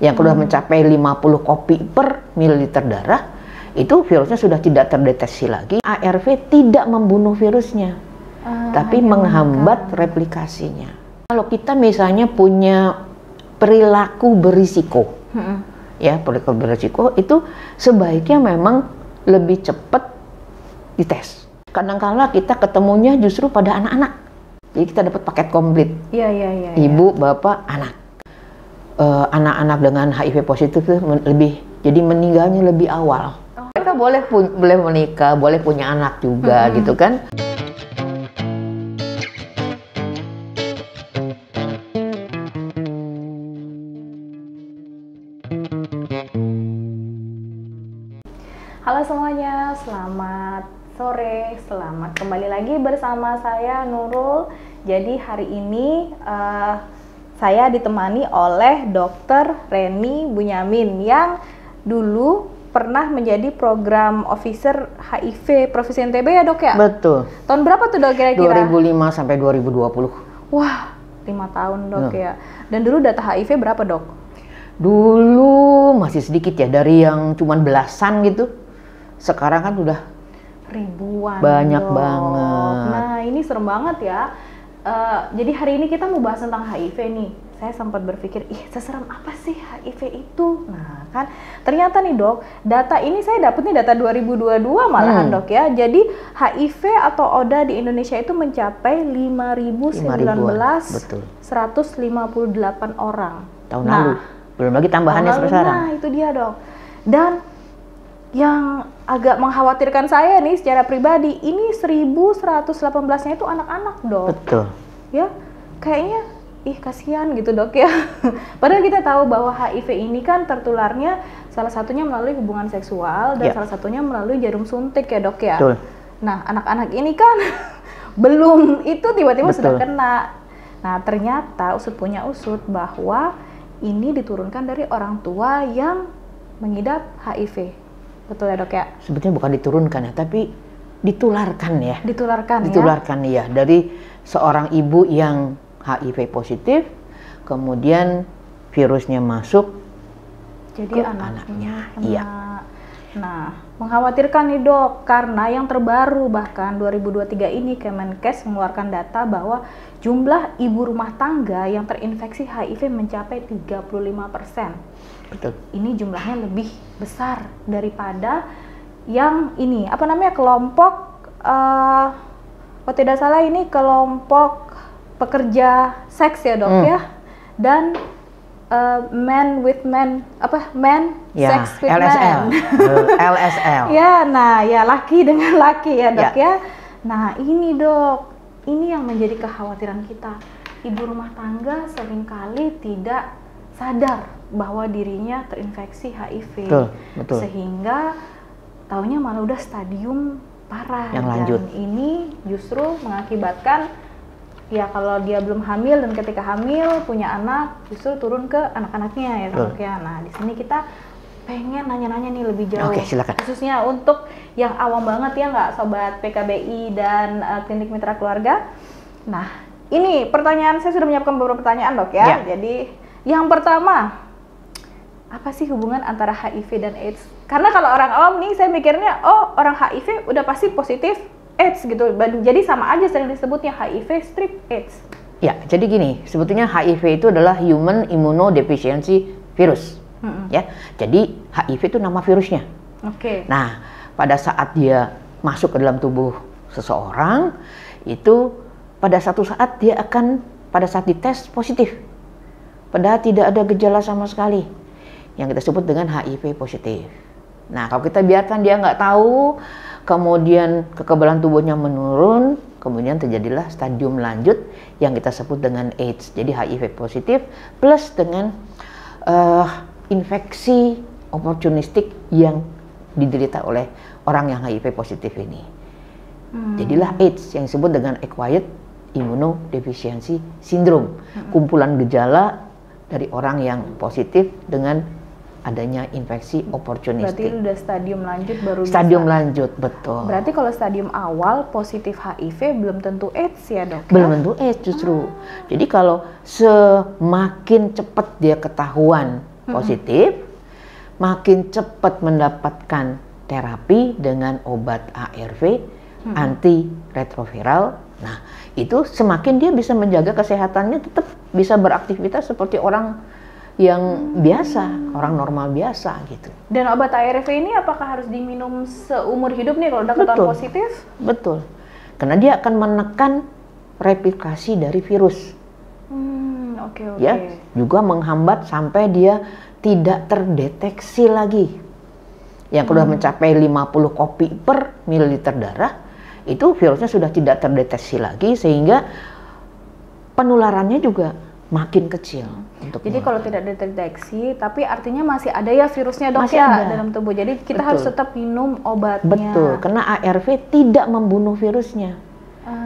yang sudah mencapai 50 kopi per mililiter darah, itu virusnya sudah tidak terdeteksi lagi. ARV tidak membunuh virusnya, tapi menghambat replikasinya. Kalau kita misalnya punya perilaku berisiko, ya perilaku berisiko itu sebaiknya memang lebih cepat dites. Kadang-kala kita ketemunya justru pada anak-anak, jadi kita dapat paket komplit. Ibu, bapak, anak. Anak-anak dengan HIV positif itu jadi meninggalnya lebih awal. Mereka boleh menikah, boleh punya anak juga, gitu kan? Halo semuanya, selamat sore, selamat kembali lagi bersama saya Nurul. Jadi hari ini saya ditemani oleh Dr. Reni Bunyamin yang dulu pernah menjadi program officer HIV Provinsi NTB ya dok ya? Betul. Tahun berapa tuh dok kira-kira? 2005 sampai 2020. Wah, 5 tahun dok ya. Dan dulu data HIV berapa dok? Dulu masih sedikit ya, dari yang cuman belasan gitu. Sekarang kan udah ribuan. Banyak dok. banget. Nah ini serem banget ya. Jadi hari ini kita mau bahas tentang HIV nih. Saya sempat berpikir, seserem apa sih HIV itu? Nah kan, ternyata nih dok, data ini saya dapetnya data 2022 malahan dok ya. Jadi HIV atau ODA di Indonesia itu mencapai 5.019.158 orang. Tahun lalu, belum lagi tambahannya sekarang. Nah itu dia dok. Dan yang agak mengkhawatirkan saya nih secara pribadi, ini 1.118-nya itu anak-anak dok. Betul. Ya, kayaknya kasihan gitu dok ya. Padahal kita tahu bahwa HIV ini kan tertularnya salah satunya melalui hubungan seksual dan salah satunya melalui jarum suntik ya dok ya. Betul. Nah anak-anak ini kan belum itu tiba-tiba sudah kena. Nah ternyata usut punya usut bahwa ini diturunkan dari orang tua yang mengidap HIV. Betul ya dok ya? Sebetulnya bukan diturunkan ya, tapi ditularkan ya. Ditularkan ya dari seorang ibu yang HIV positif, kemudian virusnya masuk jadi anaknya. Iya. Nah, mengkhawatirkan nih dok, karena yang terbaru bahkan 2023 ini Kemenkes mengeluarkan data bahwa jumlah ibu rumah tangga yang terinfeksi HIV mencapai 35%. Betul. Ini jumlahnya lebih besar daripada yang ini, kelompok, kalau tidak salah ini kelompok pekerja seks ya dok ya, dan men with men, sex with LSL. men. LSL. Ya, nah ya laki dengan laki ya dok ya. Nah ini dok, ini yang menjadi kekhawatiran kita. Ibu rumah tangga seringkali tidak sadar bahwa dirinya terinfeksi HIV. Betul. Sehingga taunya malah udah stadium parah. Yang lanjut. Dan ini justru mengakibatkan ya kalau dia belum hamil dan ketika hamil punya anak justru turun ke anak-anaknya ya dok ya. Nah di sini kita pengen nanya-nanya nih lebih jauh. Oke, silakan. Khususnya untuk yang awam banget ya nggak sobat PKBI dan Klinik Mitra Keluarga. Nah ini pertanyaan, saya sudah menyiapkan beberapa pertanyaan dok ya. Jadi yang pertama, apa sih hubungan antara HIV dan AIDS? Karena kalau orang awam nih saya mikirnya, orang HIV udah pasti positif AIDS gitu. Jadi sama aja sering disebutnya HIV strip AIDS. Ya, jadi gini, sebetulnya HIV itu adalah Human Immunodeficiency Virus. Ya, jadi HIV itu nama virusnya. Oke. Nah, pada saat dia masuk ke dalam tubuh seseorang, itu pada satu saat dia akan pada saat dites positif. Padahal tidak ada gejala sama sekali, yang kita sebut dengan HIV positif. Nah, kalau kita biarkan dia nggak tahu, kemudian kekebalan tubuhnya menurun, kemudian terjadilah stadium lanjut yang kita sebut dengan AIDS. Jadi HIV positif plus dengan infeksi oportunistik yang diderita oleh orang yang HIV positif ini. Jadilah AIDS yang disebut dengan Acquired Immunodeficiency Syndrome. Kumpulan gejala dari orang yang positif dengan adanya infeksi oportunistik. Berarti udah stadium lanjut baru stadium lanjut, betul. Berarti kalau stadium awal positif HIV belum tentu AIDS ya dok? Belum tentu AIDS justru. Jadi kalau semakin cepat dia ketahuan positif, makin cepat mendapatkan terapi dengan obat ARV antiretroviral. Nah, itu semakin dia bisa menjaga kesehatannya, tetap bisa beraktivitas seperti orang yang biasa, orang normal biasa gitu. Dan obat ARV ini apakah harus diminum seumur hidup nih kalau udah ketahuan positif? Betul, karena dia akan menekan replikasi dari virus. Oke. Ya, juga menghambat sampai dia tidak terdeteksi lagi. Yang sudah mencapai 50 kopi per mililiter darah, itu virusnya sudah tidak terdeteksi lagi, sehingga penularannya juga makin kecil. Jadi kalau tidak terdeteksi, tapi artinya masih ada ya virusnya dok masih ya ada dalam tubuh. Jadi kita harus tetap minum obatnya. Betul, karena ARV tidak membunuh virusnya,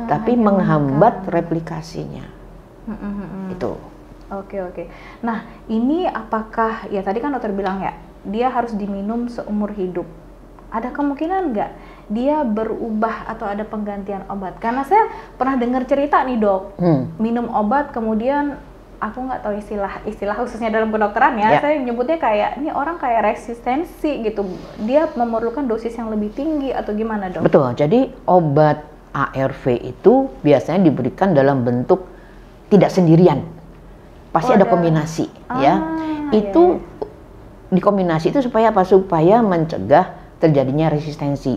tapi menghambat replikasinya. Itu. Oke. Nah, ini apakah, ya tadi kan dokter bilang ya, dia harus diminum seumur hidup. Ada kemungkinan nggak dia berubah atau ada penggantian obat? Karena saya pernah dengar cerita nih dok, minum obat kemudian aku nggak tahu istilah khususnya dalam kedokteran ya, saya nyebutnya kayak ini orang kayak resistensi gitu, dia memerlukan dosis yang lebih tinggi atau gimana dok? Betul, jadi obat ARV itu biasanya diberikan dalam bentuk tidak sendirian, pasti ada kombinasi ya. Itu dikombinasi itu supaya apa? Supaya mencegah terjadinya resistensi.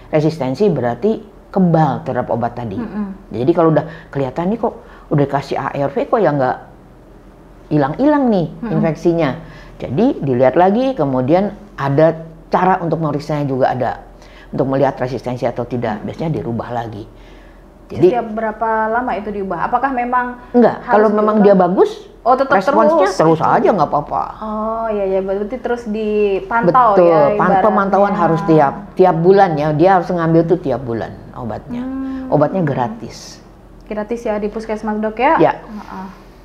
Resistensi berarti kebal terhadap obat tadi. Jadi kalau udah kelihatan nih kok udah kasih ARV kok ya nggak hilang-hilang nih infeksinya. Jadi dilihat lagi, kemudian ada cara untuk meriksanya juga ada. Untuk melihat resistensi atau tidak, biasanya dirubah lagi. Jadi setiap berapa lama itu diubah? Apakah memang enggak, kalau memang dia bagus, tetap responsnya terus aja nggak apa-apa. Oh iya, berarti terus dipantau. Betul, ya. Pemantauan harus tiap bulan ya. Dia harus ngambil tuh tiap bulan obatnya. Obatnya gratis. Gratis ya di puskesmas dok ya? Ya.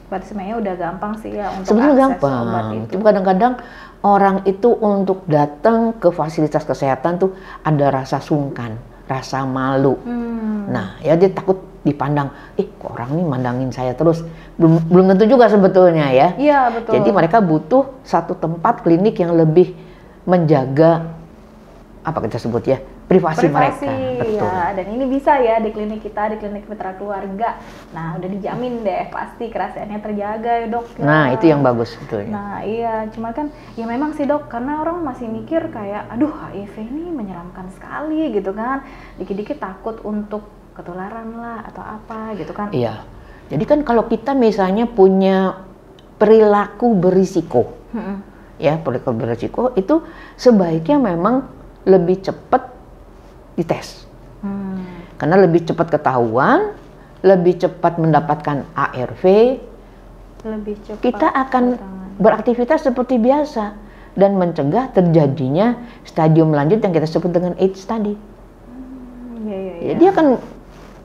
Berarti sebenarnya udah gampang sih ya untuk sebenarnya akses obat itu. Cuma kadang-kadang orang itu untuk datang ke fasilitas kesehatan tuh ada rasa sungkan, rasa malu. Nah, ya dia takut dipandang, kok orang nih mandangin saya terus. Belum tentu juga sebetulnya ya. Iya, betul. Jadi mereka butuh satu tempat klinik yang lebih menjaga apa kita sebut ya, privasi mereka. Betul. Ya, dan ini bisa ya di klinik kita, di klinik Mitra Keluarga. Nah, udah dijamin deh pasti kerahasiaannya terjaga ya dok. Nah, itu yang bagus betulnya. Nah, iya, cuma kan ya memang sih dok, karena orang masih mikir kayak aduh HIV ini menyeramkan sekali gitu kan. Dikit-dikit takut untuk ketularan lah atau apa gitu kan. Iya. Jadi kan kalau kita misalnya punya perilaku berisiko. Ya, perilaku berisiko itu sebaiknya memang lebih cepat dites. Karena lebih cepat ketahuan, lebih cepat mendapatkan ARV, lebih cepat kita akan beraktivitas seperti biasa dan mencegah terjadinya stadium lanjut yang kita sebut dengan AIDS tadi. Jadi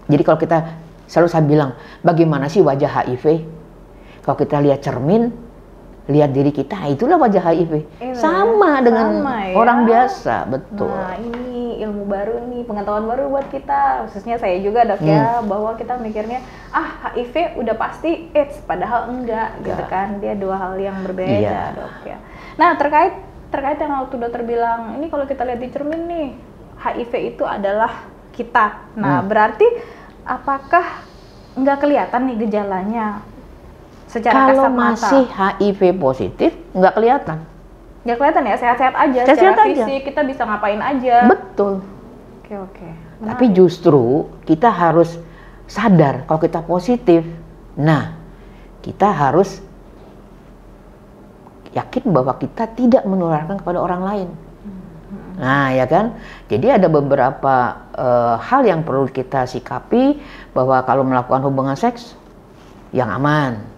jadi kalau kita selalu saya bilang, bagaimana sih wajah HIV? Kalau kita lihat cermin, lihat diri kita, itulah wajah HIV. Sama dengan orang biasa, betul. Nah, ini ilmu baru nih, pengetahuan baru buat kita, khususnya saya juga dok ya, bahwa kita mikirnya HIV udah pasti AIDS, padahal enggak gitu kan, dia dua hal yang berbeda dok ya. Nah, terkait yang waktu dokter bilang, ini kalau kita lihat di cermin nih, HIV itu adalah kita. Nah, berarti apakah nggak kelihatan nih gejalanya? Secara kalau kasat mata. Masih HIV positif, nggak kelihatan. Nggak kelihatan ya, sehat-sehat aja. Secara fisik kita bisa ngapain aja. Betul. Oke. Tapi justru kita harus sadar kalau kita positif. Nah, kita harus yakin bahwa kita tidak menularkan kepada orang lain. Nah, ya kan? Jadi ada beberapa hal yang perlu kita sikapi, bahwa kalau melakukan hubungan seks yang aman.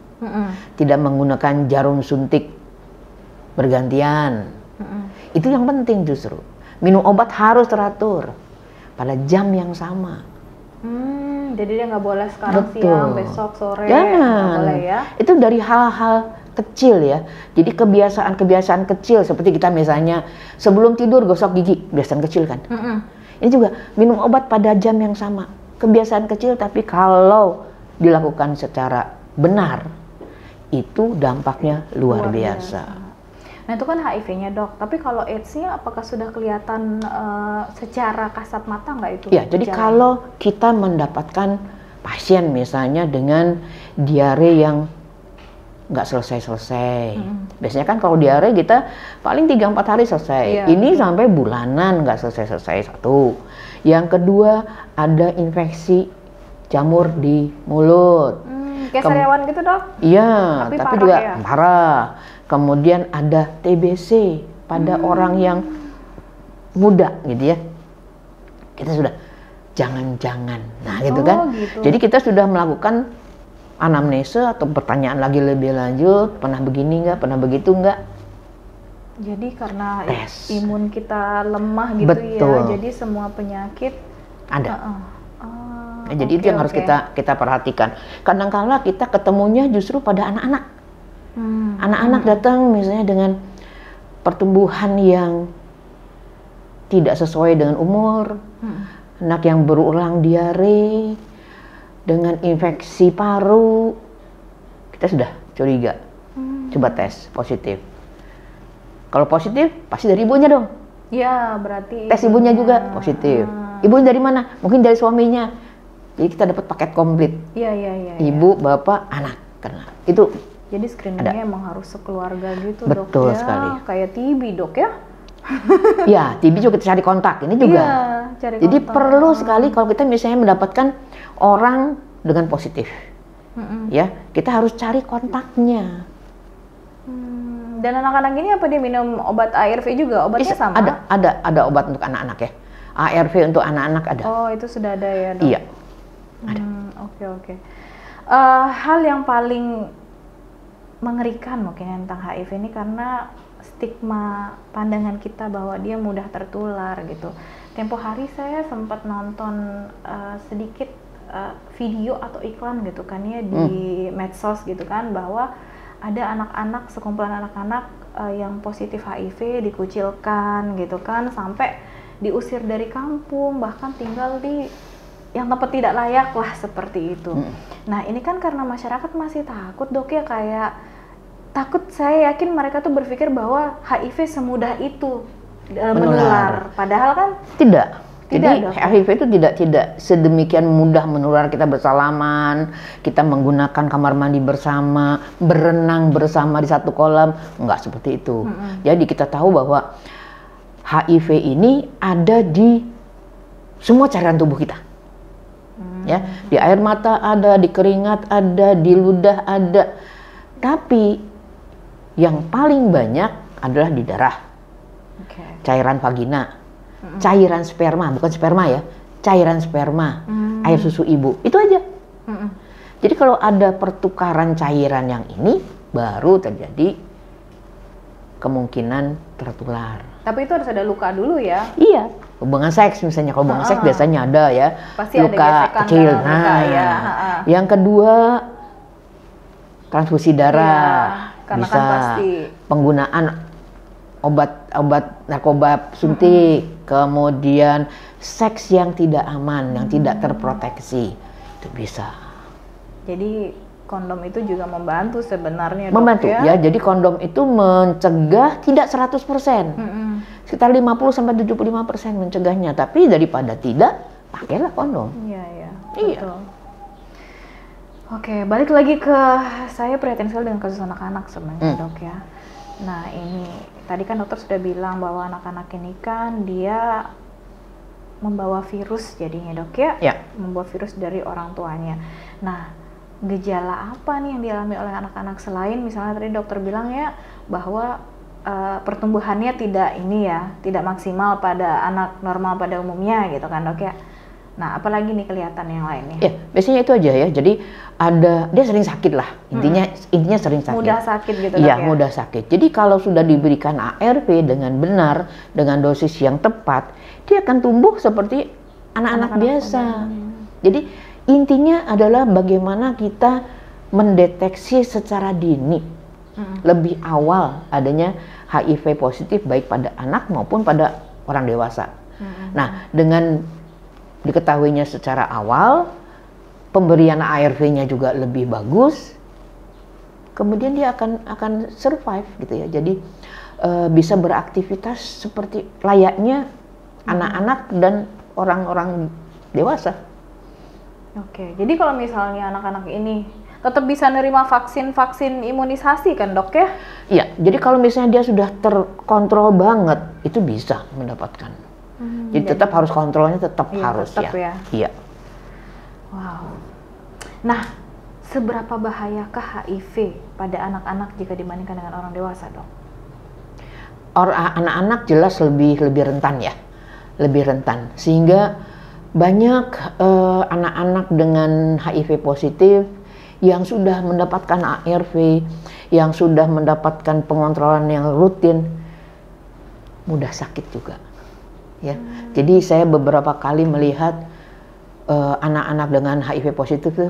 Tidak menggunakan jarum suntik bergantian. Itu yang penting justru. Minum obat harus teratur pada jam yang sama. Jadi dia nggak boleh sekarang siang, besok sore. Jangan. Nggak boleh ya. Itu dari hal-hal kecil ya. Jadi kebiasaan-kebiasaan kecil seperti kita misalnya sebelum tidur gosok gigi, kebiasaan kecil kan. Ini juga minum obat pada jam yang sama. Kebiasaan kecil tapi kalau dilakukan secara benar, itu dampaknya luar biasa. Nah itu kan HIV-nya dok, tapi kalau AIDS-nya apakah sudah kelihatan secara kasat mata nggak itu? Ya, jadi kalau kita mendapatkan pasien misalnya dengan diare yang nggak selesai-selesai, biasanya kan kalau diare kita paling 3-4 hari selesai, ini sampai bulanan nggak selesai-selesai, satu. Yang kedua ada infeksi jamur di mulut. Kayak sariawan gitu dok? Iya, tapi juga ya? parah. Kemudian ada TBC pada orang yang muda gitu ya. Kita sudah jangan-jangan. Nah gitu kan. Gitu. Jadi kita sudah melakukan anamnese atau pertanyaan lagi lebih lanjut. Pernah begini nggak? Pernah begitu nggak? Jadi karena tes. Imun kita lemah gitu. Betul. Ya. Jadi semua penyakit ada. Jadi itu yang harus kita perhatikan. Kadang-kala kita ketemunya justru pada anak-anak. Anak-anak datang misalnya dengan pertumbuhan yang tidak sesuai dengan umur, anak yang berulang diare, dengan infeksi paru, kita sudah curiga. Coba tes positif. Kalau positif pasti dari ibunya dong. Ya berarti. Tes ibunya juga positif. Ibunya dari mana? Mungkin dari suaminya. Jadi kita dapat paket komplit. Iya. Ibu, bapak, anak kena. Itu. Jadi screeningnya emang harus sekeluarga gitu. Betul dok. Ya, sekali. Kayak TB dok ya? Ya, TB juga kita cari kontak. Ini juga. Iya, cari jadi kontak. perlu sekali kalau kita misalnya mendapatkan orang dengan positif. Ya, kita harus cari kontaknya. Dan anak-anak ini apa dia minum obat ARV juga? Obatnya sama? Ada obat untuk anak-anak ya. ARV untuk anak-anak ada. Oh, itu sudah ada ya dok? Iya. Ada. Oke. Hal yang paling mengerikan mungkin tentang HIV ini karena stigma pandangan kita bahwa dia mudah tertular gitu. Tempo hari saya sempat nonton sedikit video atau iklan gitu kan ya di medsos gitu kan, bahwa ada anak-anak, sekumpulan anak-anak yang positif HIV dikucilkan gitu kan, sampai diusir dari kampung, bahkan tinggal di yang tempat tidak layak lah seperti itu. Nah ini kan karena masyarakat masih takut dok ya, kayak takut, saya yakin mereka tuh berpikir bahwa HIV semudah itu menular. Padahal kan tidak. Jadi dok. HIV itu tidak sedemikian mudah menular. Kita bersalaman, kita menggunakan kamar mandi bersama, berenang bersama di satu kolam, enggak seperti itu. Jadi kita tahu bahwa HIV ini ada di semua cairan tubuh kita. Ya, di air mata ada, di keringat ada, di ludah ada. Tapi yang paling banyak adalah di darah, cairan vagina, cairan sperma, bukan sperma ya, cairan sperma, air susu ibu, itu aja. Jadi kalau ada pertukaran cairan yang ini, baru terjadi kemungkinan tertular. Tapi itu harus ada luka dulu ya? Iya, hubungan seks misalnya, kalau hubungan seks biasanya ada ya, pasti luka ada kecil. Luka, ya. Yang kedua transfusi darah, karena bisa kan pasti penggunaan obat narkoba suntik, kemudian seks yang tidak aman, yang tidak terproteksi, itu bisa. Jadi kondom itu juga membantu sebenarnya, membantu dok, ya. Jadi kondom itu mencegah tidak 100%. Sekitar 50-75% mencegahnya, tapi daripada tidak, pakailah kondom. Iya. Betul. Oke, balik lagi ke saya prihatin sekali dengan kasus anak-anak sebenarnya, dok ya. Nah ini tadi kan dokter sudah bilang bahwa anak-anak ini kan dia membawa virus jadinya, dok ya, membawa virus dari orang tuanya. Nah gejala apa nih yang dialami oleh anak-anak selain misalnya tadi dokter bilang ya bahwa pertumbuhannya tidak maksimal pada anak normal pada umumnya gitu kan, dok ya. Nah, apalagi nih kelihatan yang lainnya? Ya, biasanya itu aja ya. Jadi dia sering sakit lah. Intinya sering sakit. Mudah sakit gitu, dok, ya? Ya, mudah sakit. Jadi kalau sudah diberikan ARV dengan benar, dengan dosis yang tepat, dia akan tumbuh seperti anak-anak biasa. Jadi intinya adalah bagaimana kita mendeteksi secara dini, lebih awal adanya HIV positif baik pada anak maupun pada orang dewasa. Nah, dengan diketahuinya secara awal, pemberian ARV-nya juga lebih bagus, kemudian dia akan survive gitu ya. Jadi bisa beraktivitas seperti layaknya anak-anak dan orang-orang dewasa. Oke, jadi kalau misalnya anak-anak ini tetap bisa nerima vaksin imunisasi kan dok ya? Iya, jadi kalau misalnya dia sudah terkontrol banget, itu bisa mendapatkan. Jadi tetap harus kontrolnya tetap harus tetap ya. Iya. Wow. Nah, seberapa bahayakah HIV pada anak-anak jika dibandingkan dengan orang dewasa dok? Anak-anak jelas lebih rentan ya, lebih rentan. Sehingga banyak anak-anak dengan HIV positif yang sudah mendapatkan ARV, yang sudah mendapatkan pengontrolan yang rutin, mudah sakit juga. Ya, jadi saya beberapa kali melihat anak-anak dengan HIV positif itu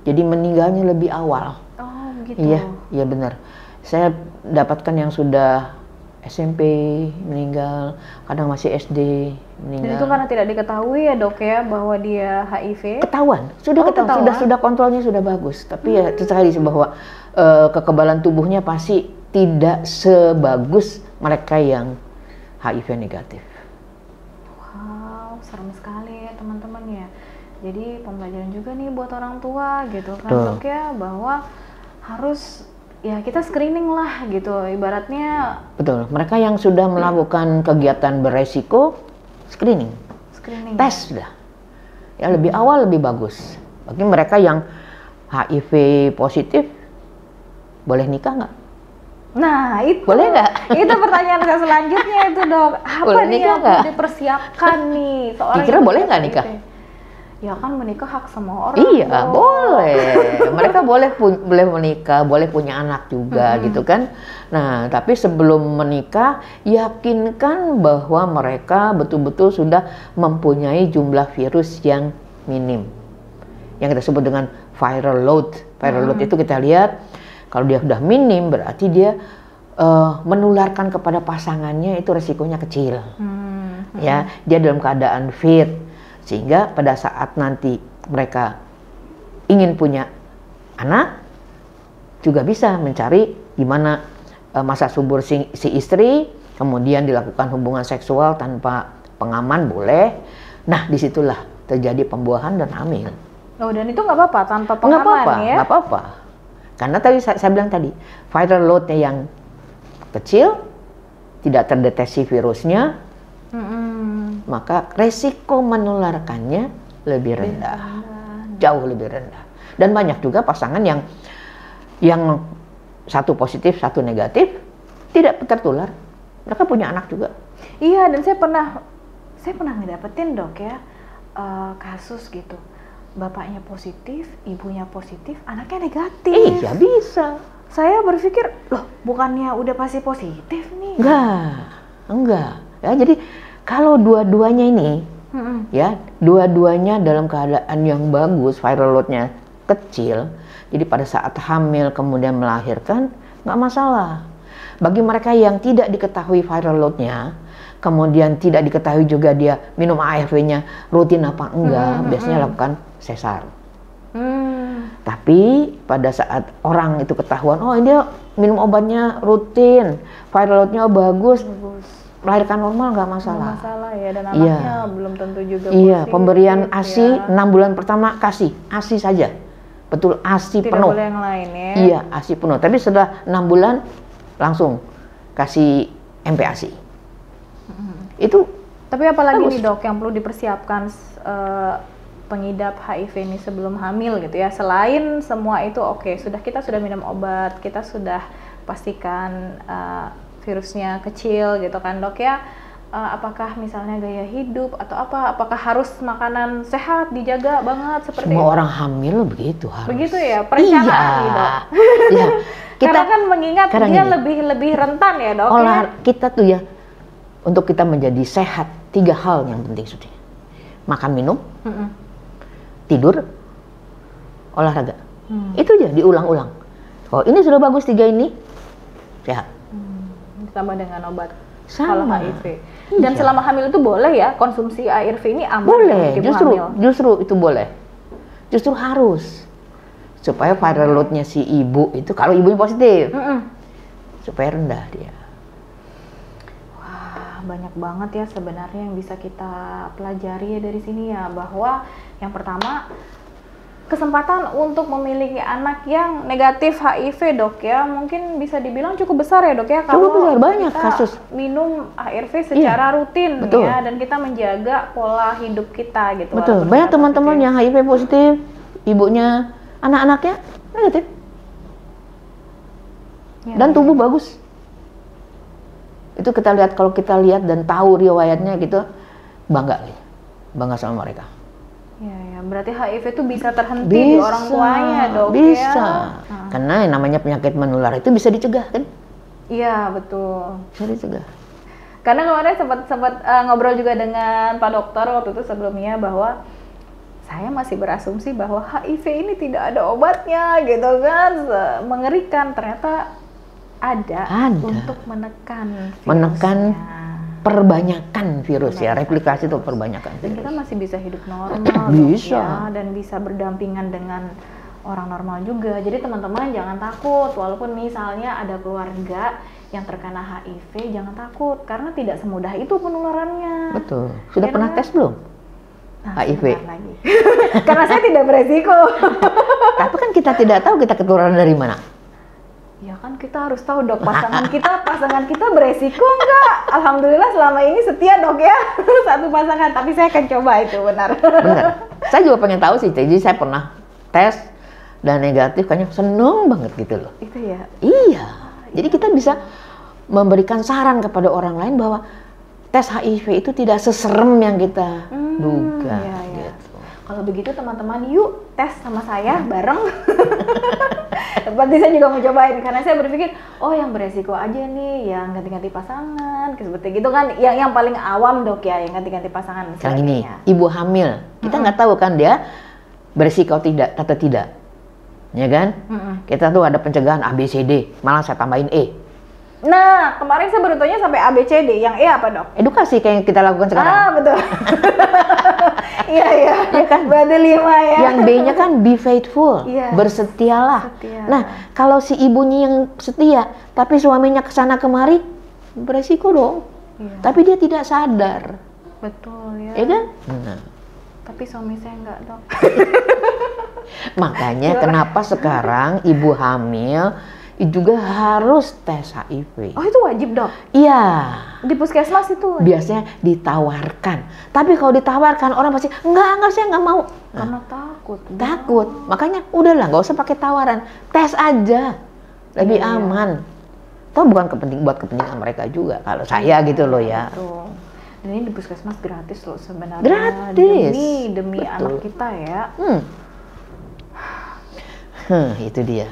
jadi meninggalnya lebih awal. Oh, gitu. Iya benar. Saya dapatkan yang sudah SMP meninggal, kadang masih SD meninggal. Dan itu karena tidak diketahui ya dok ya bahwa dia HIV? Ketahuan, sudah kontrolnya sudah bagus. Tapi ya itu tadi bahwa kekebalan tubuhnya pasti tidak sebagus mereka yang HIV negatif. Wow, serem sekali ya teman-teman ya. Jadi pembelajaran juga nih buat orang tua gitu kan dok ya, bahwa harus ya kita screening lah gitu ibaratnya. Betul, mereka yang sudah melakukan kegiatan beresiko screening tes sudah ya, lebih awal lebih bagus. Bagi mereka yang HIV positif boleh nikah nggak? Nah itu boleh nggak? Itu pertanyaan saya selanjutnya itu dok, apa boleh nih yang perlu dipersiapkan nih seorang kira boleh nggak nikah? Ya kan menikah hak semua orang. Iya dong. Boleh, mereka boleh menikah, boleh punya anak juga gitu kan. Nah tapi sebelum menikah yakinkan bahwa mereka betul-betul sudah mempunyai jumlah virus yang minim, yang kita sebut dengan viral load. Viral load itu kita lihat kalau dia sudah minim berarti dia menularkan kepada pasangannya itu resikonya kecil. Ya, dia dalam keadaan fit. Sehingga pada saat nanti mereka ingin punya anak, juga bisa mencari gimana masa subur si istri, kemudian dilakukan hubungan seksual tanpa pengaman boleh. Nah disitulah terjadi pembuahan dan hamil. Oh, dan itu nggak apa-apa tanpa pengaman ya? Nggak apa-apa. Karena tadi saya bilang tadi, viral load-nya yang kecil, tidak terdeteksi virusnya, maka resiko menularkannya lebih rendah, jauh lebih rendah. Dan banyak juga pasangan yang satu positif, satu negatif, tidak tertular. Mereka punya anak juga. Iya, dan saya pernah ngedapetin dok ya, kasus gitu. Bapaknya positif, ibunya positif, anaknya negatif. Iya bisa. Saya berpikir, loh bukannya udah pasti positif nih? Enggak. Ya, jadi kalau dua-duanya ini, ya dua-duanya dalam keadaan yang bagus, viral load-nya kecil, jadi pada saat hamil kemudian melahirkan nggak masalah. Bagi mereka yang tidak diketahui viral load-nya, kemudian tidak diketahui juga dia minum ARV-nya rutin apa enggak, biasanya lakukan sesar. Tapi pada saat orang itu ketahuan, oh ini dia minum obatnya rutin, viral load-nya bagus, melahirkan normal nggak masalah. Nggak masalah ya, dan anaknya belum tentu juga positif. Iya, pemberian ASI 6 bulan pertama kasih ASI saja, betul ASI penuh. Tidak boleh yang lain ya. Iya, ASI penuh. Tapi setelah 6 bulan langsung kasih MPASI. Itu. Tapi apalagi nih dok yang perlu dipersiapkan pengidap HIV ini sebelum hamil gitu ya. Selain semua itu kita sudah minum obat, kita sudah pastikan virusnya kecil gitu kan dok ya, apakah misalnya gaya hidup atau apakah harus makanan sehat dijaga banget seperti semua orang hamil begitu harus. Begitu ya perencanaan nih dok. Iya. Karena kan mengingat dia lebih rentan ya dok. Kita tuh ya untuk kita menjadi sehat 3 hal yang penting sudah. Makan minum, tidur, olahraga. Itu aja diulang-ulang. Kalau ini sudah bagus 3 ini sehat. Ditambah dengan obat kalau HIV. Dan selama hamil itu boleh ya konsumsi ARV ini aman? Boleh, justru itu boleh. Justru harus. Supaya viral load-nya si ibu itu, kalau ibunya positif, supaya rendah dia. banyak banget ya sebenarnya yang bisa kita pelajari ya dari sini ya, bahwa yang pertama kesempatan untuk memiliki anak yang negatif HIV dok ya, mungkin bisa dibilang cukup besar ya dok ya, kalau cukup besar, banyak kita kasus minum ARV secara rutin betul. ya, dan kita menjaga pola hidup kita gitu. Betul, banyak teman-teman yang HIV positif, ibunya, anak-anaknya negatif ya, dan tubuh bagus. Itu kita lihat, kalau kita lihat dan tahu riwayatnya gitu, bangga sama mereka. Ya, berarti HIV itu bisa terhenti di orang tuanya dok bisa. Ya? Karena yang namanya penyakit menular itu bisa dicegah kan? Iya betul. Bisa dicegah. Karena kemarin sempat ngobrol juga dengan Pak Dokter waktu itu sebelumnya, bahwa saya masih berasumsi bahwa HIV ini tidak ada obatnya gitu kan, mengerikan. Ternyata ada. Untuk menekan perbanyakan virus ya, replikasi itu perbanyakan virus. Dan kita masih bisa hidup normal bisa ya, dan bisa berdampingan dengan orang normal juga. Jadi teman-teman jangan takut, walaupun misalnya ada keluarga yang terkena HIV, jangan takut karena tidak semudah itu penularannya. Betul. Sudah pernah tes belum? HIV. Lagi. Karena saya tidak beresiko. Tapi kan kita tidak tahu kita ketularan dari mana. Ya kan kita harus tahu dok, pasangan kita beresiko enggak? Alhamdulillah selama ini setia dok ya, satu pasangan. Tapi saya akan coba itu, benar. Benar. Saya juga pengen tahu sih, jadi saya pernah tes dan negatif, kayaknya seneng banget gitu loh. Itu ya? Iya. Jadi kita bisa memberikan saran kepada orang lain bahwa tes HIV itu tidak seserem yang kita duga. Iya. Gitu. Kalau begitu teman-teman, yuk tes sama saya bareng. Berarti saya juga mau cobain, karena saya berpikir, oh yang beresiko aja nih, yang ganti-ganti pasangan, seperti gitu kan, yang paling awam dok ya, yang ganti-ganti pasangan. Sekarang gini, ibu hamil, kita nggak tahu kan dia beresiko tidak atau tidak, ya kan? Kita tuh ada pencegahan ABCD, malah saya tambahin E. Nah, kemarin saya baru tanya sampai ABCD, yang E apa dok? Edukasi kayak yang kita lakukan sekarang. Betul. Iya kan? Berarti 5 ya. Yang B-nya kan be faithful, bersetialah. Nah, kalau si ibunya yang setia, tapi suaminya kesana kemari, beresiko dong. Iya. Tapi dia tidak sadar. Betul ya. Iya kan? Nah. Tapi suami saya enggak dok. Makanya kenapa sekarang ibu hamil juga harus tes HIV. Oh itu wajib dok? Iya. Di puskesmas itu wajib? Biasanya ditawarkan. Tapi kalau ditawarkan orang pasti enggak saya nggak mau. Karena takut. Takut. Makanya udahlah nggak usah pakai tawaran. Tes aja. Lebih aman. Toh buat kepentingan mereka juga. Kalau saya gitu loh ya. Betul. Dan ini di puskesmas gratis loh sebenarnya. Gratis. Demi anak kita ya. Itu dia.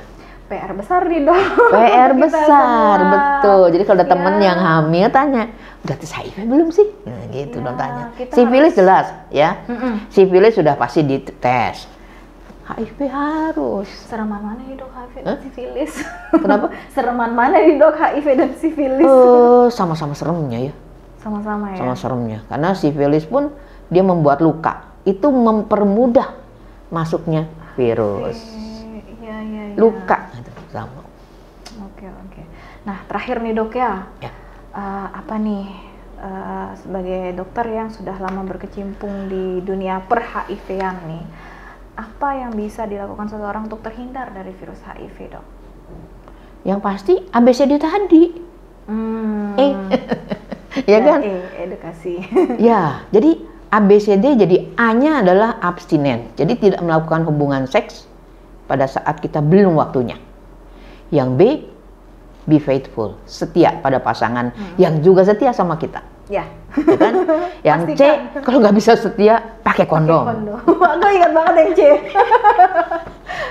PR besar nih dok. PR besar, betul. Jadi kalau ada temen yang hamil tanya, udah tes HIV belum sih? Nah, gitu dong tanya. Sifilis jelas ya. Sifilis sudah pasti dites. HIV harus. Sereman mana nih dok HIV dan sifilis? Kenapa? Sereman mana nih dok HIV dan sifilis? Sama-sama seremnya ya. Sama-sama ya. Sama seremnya. Karena sifilis pun dia membuat luka. Itu mempermudah masuknya virus. Luka gitu, sama. Oke. Nah terakhir nih dok ya. Apa nih sebagai dokter yang sudah lama berkecimpung di dunia per-HIV-an nih, apa yang bisa dilakukan seseorang untuk terhindar dari virus HIV dok? Yang pasti ABCD tadi. Ya kan? Edukasi. Ya, jadi ABCD, jadi A-nya adalah abstinen. Jadi tidak melakukan hubungan seks pada saat kita belum waktunya. Yang B, be faithful, setia pada pasangan yang juga setia sama kita. Ya kan? Yang C, kalau nggak bisa setia, pakai kondom. Aku ingat banget yang C.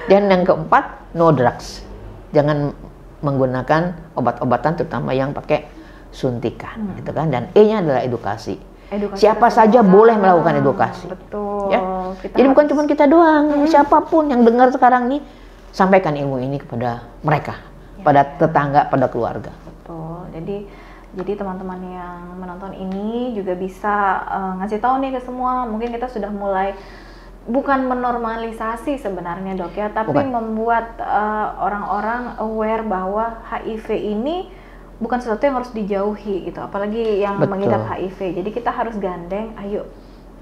Dan yang keempat, no drugs. Jangan menggunakan obat-obatan, terutama yang pakai suntikan, gitu kan? Dan E-nya adalah edukasi. Siapa saja boleh melakukan edukasi. Betul. Ya? Jadi bukan cuma kita doang, siapapun yang dengar sekarang nih, sampaikan ilmu ini kepada mereka, pada tetangga, pada keluarga. Betul. Jadi teman-teman yang menonton ini juga bisa ngasih tahu nih ke semua. Mungkin kita sudah mulai bukan menormalisasi sebenarnya dok ya, tapi membuat orang-orang aware bahwa HIV ini bukan sesuatu yang harus dijauhi gitu, apalagi yang Betul. mengidap HIV. Jadi kita harus gandeng, ayo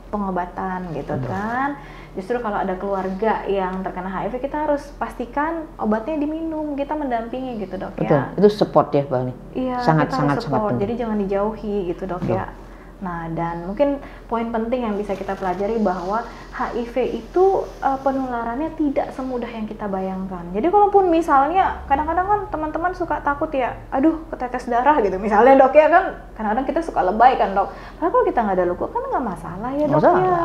pengobatan gitu kan. Justru kalau ada keluarga yang terkena HIV, kita harus pastikan obatnya diminum, kita mendampingi gitu dok. Betul, ya. itu support ya Bang. Iya, sangat kita sangat harus sangat support. penting. Jadi jangan dijauhi gitu dok. Betul. Ya. Nah, dan mungkin poin penting yang bisa kita pelajari bahwa HIV itu penularannya tidak semudah yang kita bayangkan. Jadi kalaupun misalnya kadang-kadang kan teman-teman suka takut ya, aduh ketetes darah gitu misalnya dok ya kan, kadang-kadang kita suka lebay kan dok. Padahal kalau kita nggak ada luka kan nggak masalah ya dok ya,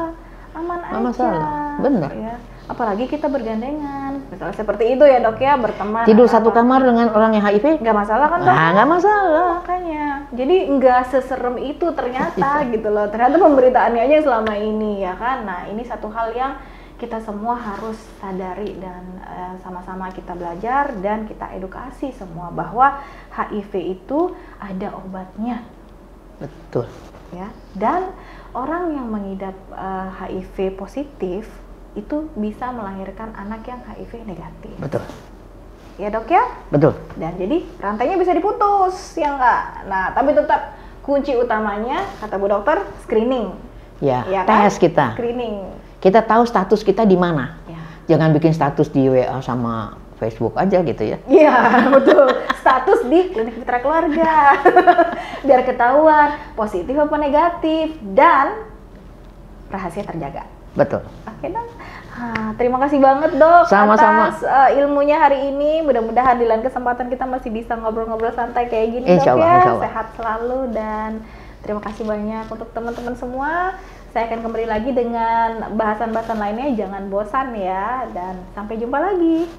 aman aja. Masalah, benar. Ya. Apalagi kita bergandengan, misalnya seperti itu ya dok ya, berteman. Tidur satu kamar dengan orang yang HIV? Nggak masalah kan dok? Nah, nggak masalah. Makanya, jadi nggak seserem itu ternyata gitu loh. Ternyata pemberitaannya aja selama ini ya kan. Nah ini satu hal yang kita semua harus sadari dan sama-sama kita belajar dan kita edukasi semua bahwa HIV itu ada obatnya. Betul. Ya, dan orang yang mengidap HIV positif itu bisa melahirkan anak yang HIV negatif. Betul. Ya dok ya? Betul. Dan jadi rantainya bisa diputus, ya enggak? Nah, tapi tetap kunci utamanya, kata Bu Dokter, screening. Ya, Ya tes kan? kita. Screening. Kita tahu status kita di mana. Ya. Jangan bikin status di WA sama Facebook aja gitu ya. Iya, betul. Status di klinik mitra keluarga. Biar ketahuan positif apa negatif dan rahasia terjaga. Betul. Oke dok. Terima kasih banget dok Sama-sama. atas ilmunya hari ini. Mudah-mudahan di lain kesempatan kita masih bisa ngobrol-ngobrol santai kayak gini Insya dok Allah, ya. insya Allah. Sehat selalu dan terima kasih banyak untuk teman-teman semua. Saya akan kembali lagi dengan bahasan-bahasan lainnya. Jangan bosan ya dan sampai jumpa lagi.